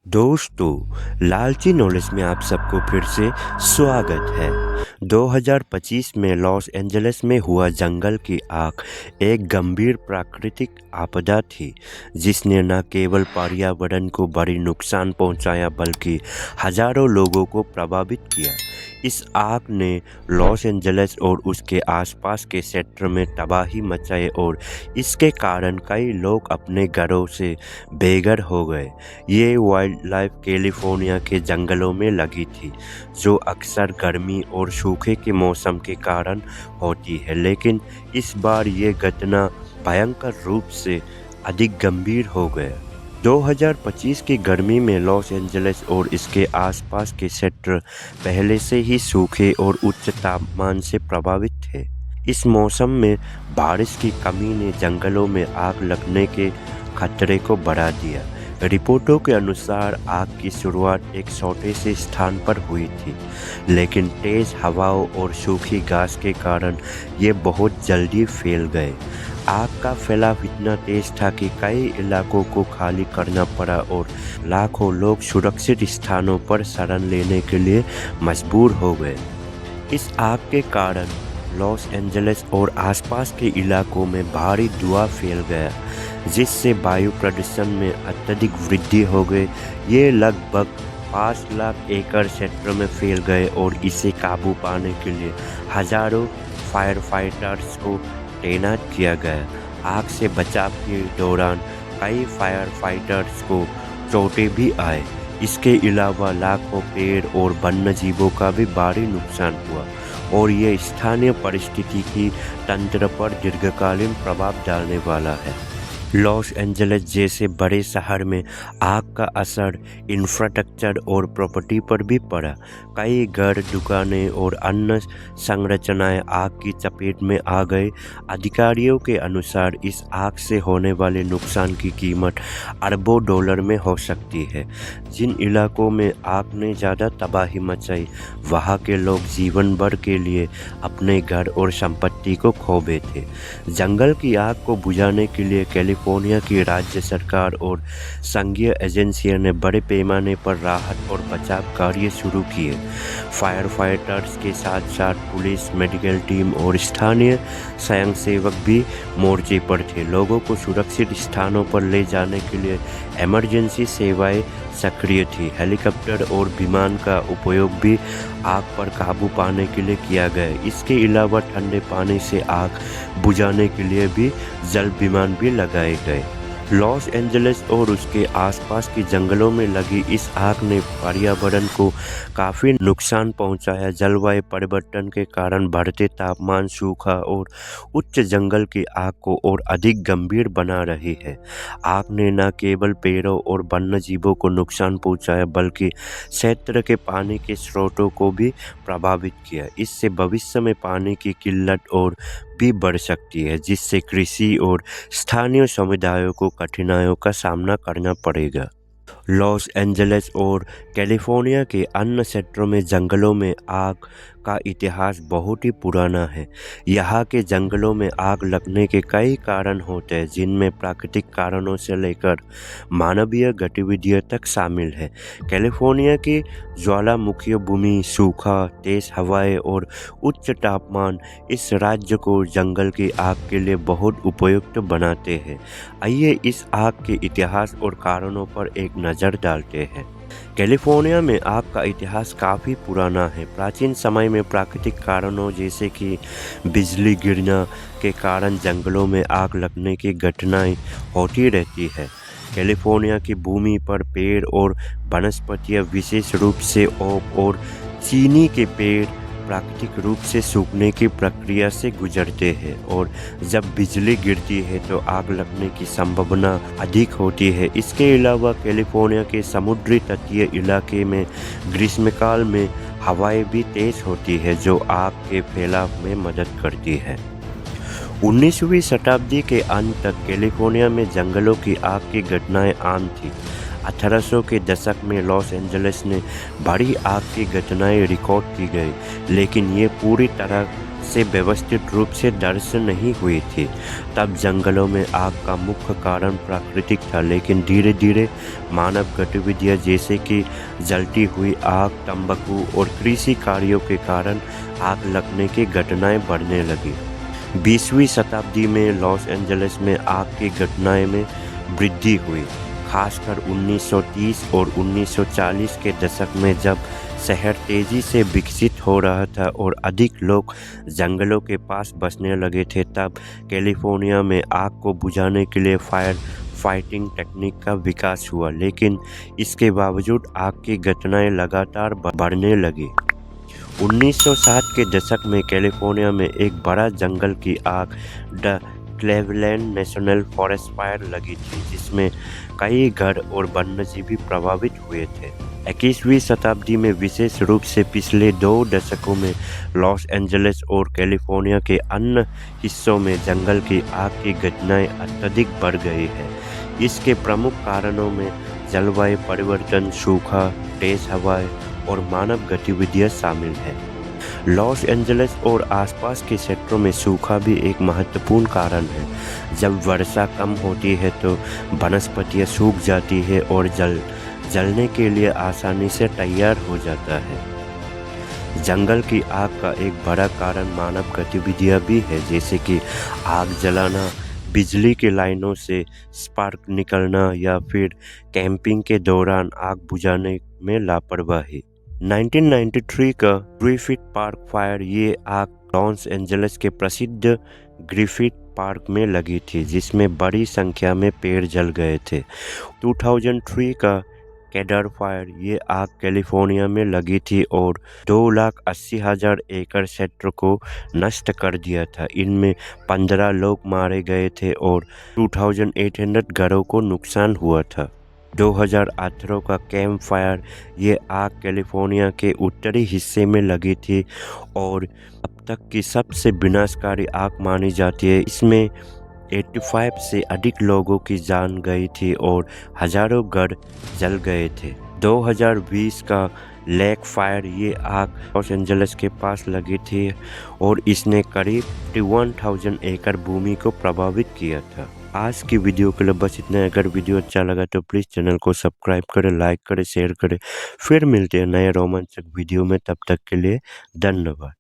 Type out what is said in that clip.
दोस्तों, लालची नॉलेज में आप सबको फिर से स्वागत है। 2025 में लॉस एंजलिस में हुआ जंगल की आग एक गंभीर प्राकृतिक आपदा थी, जिसने न केवल पर्यावरण को बड़ी नुकसान पहुंचाया बल्कि हजारों लोगों को प्रभावित किया। इस आग ने लॉस एंजलिस और उसके आसपास के क्षेत्र में तबाही मचाई और इसके कारण कई लोग अपने घरों से बेघर हो गए। ये वाइल्ड लाइफ कैलिफोर्निया के जंगलों में लगी थी, जो अक्सर गर्मी और सूखे के मौसम के कारण होती है, लेकिन इस बार ये घटना भयंकर रूप से अधिक गंभीर हो गया। 2025 की गर्मी में लॉस एंजलिस और इसके आसपास के क्षेत्र पहले से ही सूखे और उच्च तापमान से प्रभावित थे। इस मौसम में बारिश की कमी ने जंगलों में आग लगने के खतरे को बढ़ा दिया। रिपोर्टों के अनुसार आग की शुरुआत एक छोटे से स्थान पर हुई थी, लेकिन तेज हवाओं और सूखी घास के कारण ये बहुत जल्दी फैल गए। आग का फैलाव इतना तेज था कि कई इलाकों को खाली करना पड़ा और लाखों लोग सुरक्षित स्थानों पर शरण लेने के लिए मजबूर हो गए। इस आग के कारण लॉस एंजलिस और आसपास के इलाकों में भारी धुआं फैल गया, जिससे वायु प्रदूषण में अत्यधिक वृद्धि हो गई। ये लगभग 5 लाख एकड़ क्षेत्र में फैल गए और इसे काबू पाने के लिए हजारों फायर फाइटर्स को तैनात किया गया। आग से बचाव के दौरान कई फायर फाइटर्स को चोटें भी आए। इसके अलावा लाखों पेड़ और वन्य जीवों का भी भारी नुकसान हुआ और ये स्थानीय पारिस्थितिकी तंत्र पर दीर्घकालीन प्रभाव डालने वाला है। लॉस एंजलिस जैसे बड़े शहर में आग का असर इंफ्रास्ट्रक्चर और प्रॉपर्टी पर भी पड़ा। कई घर, दुकानें और अन्य संरचनाएं आग की चपेट में आ गए। अधिकारियों के अनुसार इस आग से होने वाले नुकसान की कीमत अरबों डॉलर में हो सकती है। जिन इलाकों में आग ने ज़्यादा तबाही मचाई, वहाँ के लोग जीवन भर के लिए अपने घर और संपत्ति को खो बैठे। जंगल की आग को बुझाने के लिए कैलिफोर्निया की राज्य सरकार और संघीय एजेंसियों ने बड़े पैमाने पर राहत और बचाव कार्य शुरू किए। फायर फाइटर्स के साथ साथ पुलिस, मेडिकल टीम और स्थानीय स्वयंसेवक भी मोर्चे पर थे। लोगों को सुरक्षित स्थानों पर ले जाने के लिए इमरजेंसी सेवाएं सक्रिय थी। हेलीकॉप्टर और विमान का उपयोग भी आग पर काबू पाने के लिए किया गया। इसके अलावा ठंडे पानी से आग बुझाने के लिए भी जल विमान भी लगाए गए। लॉस एंजलिस और उसके आसपास के जंगलों में लगी इस आग ने पर्यावरण को काफ़ी नुकसान पहुंचाया। जलवायु परिवर्तन के कारण बढ़ते तापमान, सूखा और उच्च जंगल की आग को और अधिक गंभीर बना रही है। आग ने न केवल पेड़ों और वन्य जीवों को नुकसान पहुंचाया बल्कि क्षेत्र के पानी के स्रोतों को भी प्रभावित किया। इससे भविष्य में पानी की किल्लत और भी बढ़ सकती है, जिससे कृषि और स्थानीय समुदायों को कठिनाइयों का सामना करना पड़ेगा। लॉस एंजलिस और कैलिफोर्निया के अन्य क्षेत्रों में जंगलों में आग का इतिहास बहुत ही पुराना है। यहाँ के जंगलों में आग लगने के कई कारण होते हैं, जिनमें प्राकृतिक कारणों से लेकर मानवीय गतिविधियों तक शामिल है। कैलिफोर्निया की ज्वालामुखी भूमि, सूखा, तेज हवाएं और उच्च तापमान इस राज्य को जंगल की आग के लिए बहुत उपयुक्त बनाते हैं। आइए इस आग के इतिहास और कारणों पर एक नज़र डालते हैं। कैलिफोर्निया में आग का इतिहास काफ़ी पुराना है। प्राचीन समय में प्राकृतिक कारणों जैसे कि बिजली गिरना के कारण जंगलों में आग लगने की घटनाएं होती रहती है। कैलिफोर्निया की भूमि पर पेड़ और वनस्पतियां, विशेष रूप से ओक और चीनी के पेड़, प्राकृतिक रूप से सूखने की प्रक्रिया से गुजरते हैं और जब बिजली गिरती है तो आग लगने की संभावना अधिक होती है। इसके अलावा कैलिफोर्निया के समुद्री तटीय इलाके में ग्रीष्मकाल में हवाएं भी तेज होती है, जो आग के फैलाव में मदद करती है। 19वीं शताब्दी के अंत तक कैलिफोर्निया में जंगलों की आग की घटनाएं आम थी। 1800 के दशक में लॉस एंजलिस ने बड़ी आग की घटनाएं रिकॉर्ड की गई, लेकिन ये पूरी तरह से व्यवस्थित रूप से दर्ज नहीं हुई थी। तब जंगलों में आग का मुख्य कारण प्राकृतिक था, लेकिन धीरे धीरे मानव गतिविधियां जैसे कि जलती हुई आग, तंबाकू और कृषि कार्यों के कारण आग लगने की घटनाएं बढ़ने लगी। 20वीं शताब्दी में लॉस एंजलिस में आग की घटनाएं में वृद्धि हुई, खासकर 1930 और 1940 के दशक में, जब शहर तेजी से विकसित हो रहा था और अधिक लोग जंगलों के पास बसने लगे थे। तब कैलिफोर्निया में आग को बुझाने के लिए फायर फाइटिंग टेक्निक का विकास हुआ, लेकिन इसके बावजूद आग की घटनाएं लगातार बढ़ने लगी। 1960 के दशक में कैलिफोर्निया में एक बड़ा जंगल की आग, the Cleveland national forest fire, लगी थी, जिसमें कई घर और वन्यजीवी प्रभावित हुए थे। 21वीं शताब्दी में विशेष रूप से पिछले 2 दशकों में लॉस एंजलिस और कैलिफोर्निया के अन्य हिस्सों में जंगल की आग की घटनाएं अत्यधिक बढ़ गई है। इसके प्रमुख कारणों में जलवायु परिवर्तन, सूखा, तेज हवाएं और मानव गतिविधियां शामिल हैं। लॉस एंजलिस और आसपास के क्षेत्रों में सूखा भी एक महत्वपूर्ण कारण है। जब वर्षा कम होती है तो वनस्पतियां सूख जाती है और जलने के लिए आसानी से तैयार हो जाता है। जंगल की आग का एक बड़ा कारण मानव गतिविधियां भी है, जैसे कि आग जलाना, बिजली की लाइनों से स्पार्क निकलना या फिर कैंपिंग के दौरान आग बुझाने में लापरवाही। 1993 का ग्रिफिथ पार्क फायर, ये आग लॉस एंजलिस के प्रसिद्ध ग्रिफिथ पार्क में लगी थी, जिसमें बड़ी संख्या में पेड़ जल गए थे। 2003 का केडर फायर, ये आग कैलिफोर्निया में लगी थी और 2,80,000 एकड़ क्षेत्र को नष्ट कर दिया था। इनमें 15 लोग मारे गए थे और 2,800 घरों को नुकसान हुआ था। 2018 का कैंप फायर, ये आग कैलिफोर्निया के उत्तरी हिस्से में लगी थी और अब तक की सबसे विनाशकारी आग मानी जाती है। इसमें 85 से अधिक लोगों की जान गई थी और हजारों घर जल गए थे। 2020 का लेक फायर, ये आग लॉस एंजलिस के पास लगी थी और इसने करीब 51,000 एकड़ भूमि को प्रभावित किया था। आज की वीडियो के लिए बस इतना है। अगर वीडियो अच्छा लगा तो प्लीज़ चैनल को सब्सक्राइब करें, लाइक करें, शेयर करें। फिर मिलते हैं नए रोमांचक वीडियो में, तब तक के लिए धन्यवाद।